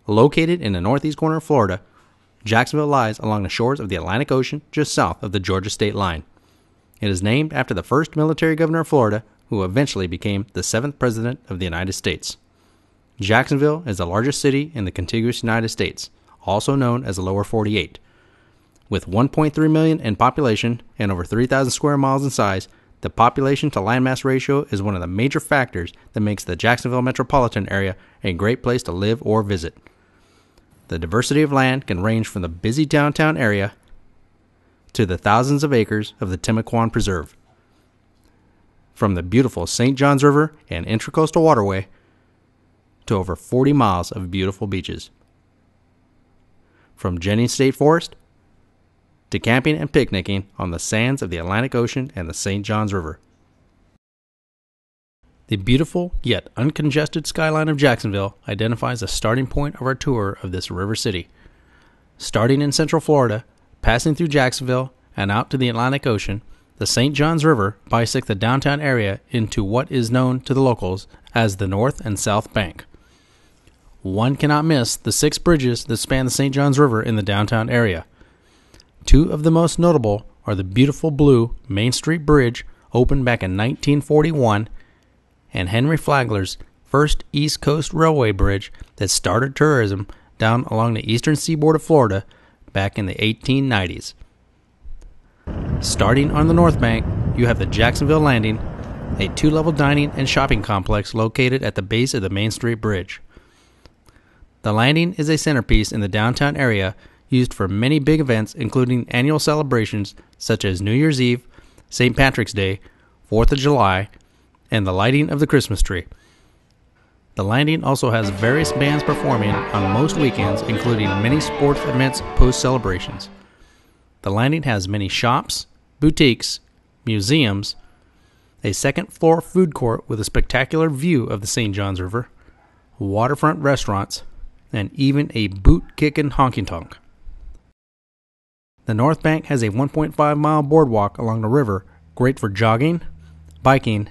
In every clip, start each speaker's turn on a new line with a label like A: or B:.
A: Located in the northeast corner of Florida, Jacksonville lies along the shores of the Atlantic Ocean just south of the Georgia state line. It is named after the first military governor of Florida, who eventually became the 7th president of the United States. Jacksonville is the largest city in the contiguous United States, also known as the Lower 48. With 1.3 million in population and over 3,000 square miles in size, the population to landmass ratio is one of the major factors that makes the Jacksonville metropolitan area a great place to live or visit. The diversity of land can range from the busy downtown area to the thousands of acres of the Timucuan Preserve. From the beautiful St. Johns River and Intracoastal Waterway to over 40 miles of beautiful beaches. From Jennings State Forest to camping and picnicking on the sands of the Atlantic Ocean and the St. Johns River. The beautiful yet uncongested skyline of Jacksonville identifies the starting point of our tour of this river city. Starting in Central Florida, passing through Jacksonville and out to the Atlantic Ocean, the St. Johns River bisects the downtown area into what is known to the locals as the North and South Bank. One cannot miss the 6 bridges that span the St. Johns River in the downtown area. 2 of the most notable are the beautiful blue Main Street Bridge, opened back in 1941, and Henry Flagler's first East Coast Railway bridge that started tourism down along the eastern seaboard of Florida back in the 1890s. Starting on the North Bank, you have the Jacksonville Landing, a 2-level dining and shopping complex located at the base of the Main Street Bridge. The Landing is a centerpiece in the downtown area, used for many big events including annual celebrations such as New Year's Eve, St. Patrick's Day, 4th of July, and the lighting of the Christmas tree. The Landing also has various bands performing on most weekends, including many sports events post-celebrations. The Landing has many shops, boutiques, museums, a second-floor food court with a spectacular view of the St. Johns River, waterfront restaurants, and even a boot-kicking honky-tonk. The North Bank has a 1.5-mile boardwalk along the river, great for jogging, biking,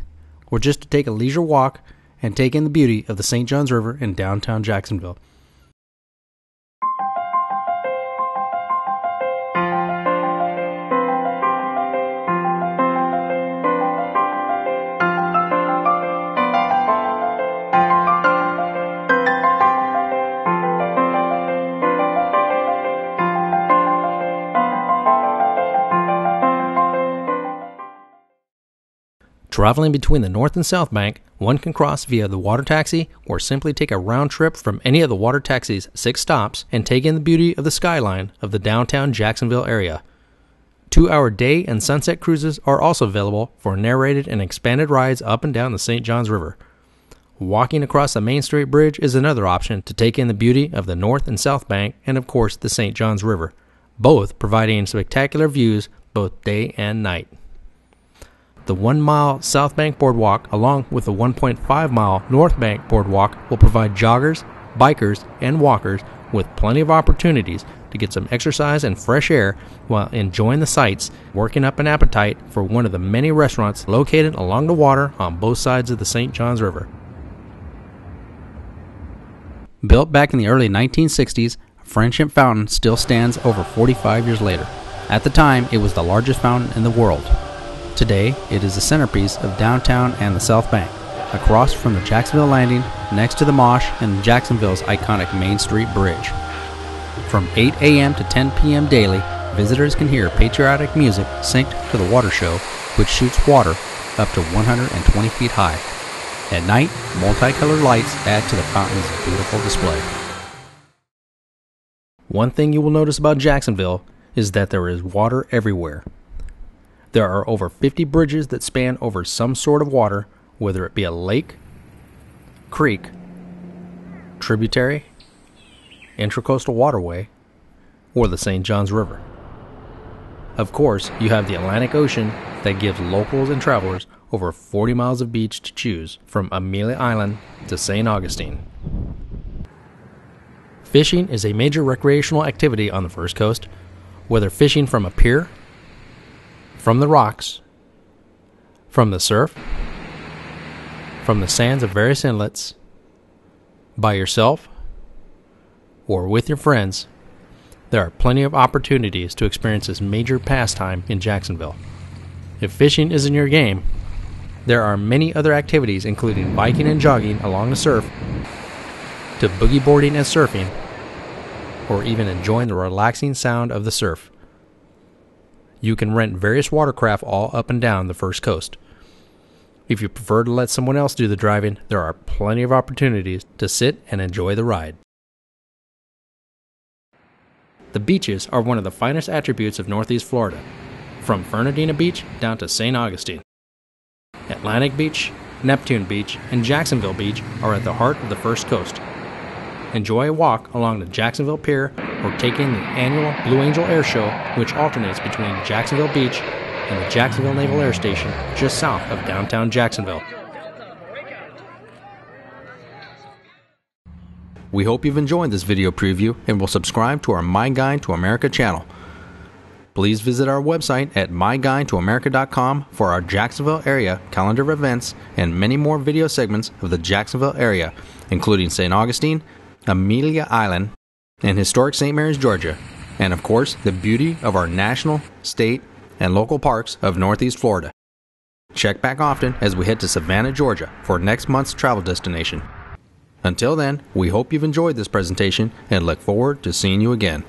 A: or just to take a leisure walk and take in the beauty of the St. Johns River in downtown Jacksonville. Traveling between the North and South Bank, one can cross via the water taxi or simply take a round trip from any of the water taxi's 6 stops and take in the beauty of the skyline of the downtown Jacksonville area. 2-hour day and sunset cruises are also available for narrated and expanded rides up and down the St. Johns River. Walking across the Main Street Bridge is another option to take in the beauty of the North and South Bank and of course the St. Johns River, both providing spectacular views both day and night. The 1-mile South Bank Boardwalk, along with the 1.5-mile North Bank Boardwalk, will provide joggers, bikers, and walkers with plenty of opportunities to get some exercise and fresh air while enjoying the sights, working up an appetite for one of the many restaurants located along the water on both sides of the St. Johns River. Built back in the early 1960s, Friendship Fountain still stands over 45 years later. At the time, it was the largest fountain in the world. Today, it is the centerpiece of downtown and the South Bank, across from the Jacksonville Landing, next to the Mosh and Jacksonville's iconic Main Street Bridge. From 8 a.m. to 10 p.m. daily, visitors can hear patriotic music synced to the water show, which shoots water up to 120 feet high. At night, multicolored lights add to the fountain's beautiful display. One thing you will notice about Jacksonville is that there is water everywhere. There are over 50 bridges that span over some sort of water, whether it be a lake, creek, tributary, intracoastal waterway, or the St. Johns River. Of course, you have the Atlantic Ocean that gives locals and travelers over 40 miles of beach to choose from Amelia Island to St. Augustine. Fishing is a major recreational activity on the First Coast, whether fishing from a pier, from the rocks, from the surf, from the sands of various inlets, by yourself, or with your friends, there are plenty of opportunities to experience this major pastime in Jacksonville. If fishing isn't your game, there are many other activities including biking and jogging along the surf, to boogie boarding and surfing, or even enjoying the relaxing sound of the surf. You can rent various watercraft all up and down the First Coast. If you prefer to let someone else do the driving, there are plenty of opportunities to sit and enjoy the ride. The beaches are one of the finest attributes of Northeast Florida, from Fernandina Beach down to St. Augustine. Atlantic Beach, Neptune Beach, and Jacksonville Beach are at the heart of the First Coast. Enjoy a walk along the Jacksonville Pier or take in the annual Blue Angel Air Show, which alternates between Jacksonville Beach and the Jacksonville Naval Air Station just south of downtown Jacksonville. We hope you've enjoyed this video preview and will subscribe to our My Guide to America channel. Please visit our website at myguidetoamerica.com for our Jacksonville area calendar of events and many more video segments of the Jacksonville area, including St. Augustine, Amelia Island, and historic St. Mary's, Georgia, and of course the beauty of our national, state, and local parks of Northeast Florida. Check back often as we head to Savannah, Georgia for next month's travel destination. Until then, we hope you've enjoyed this presentation and look forward to seeing you again.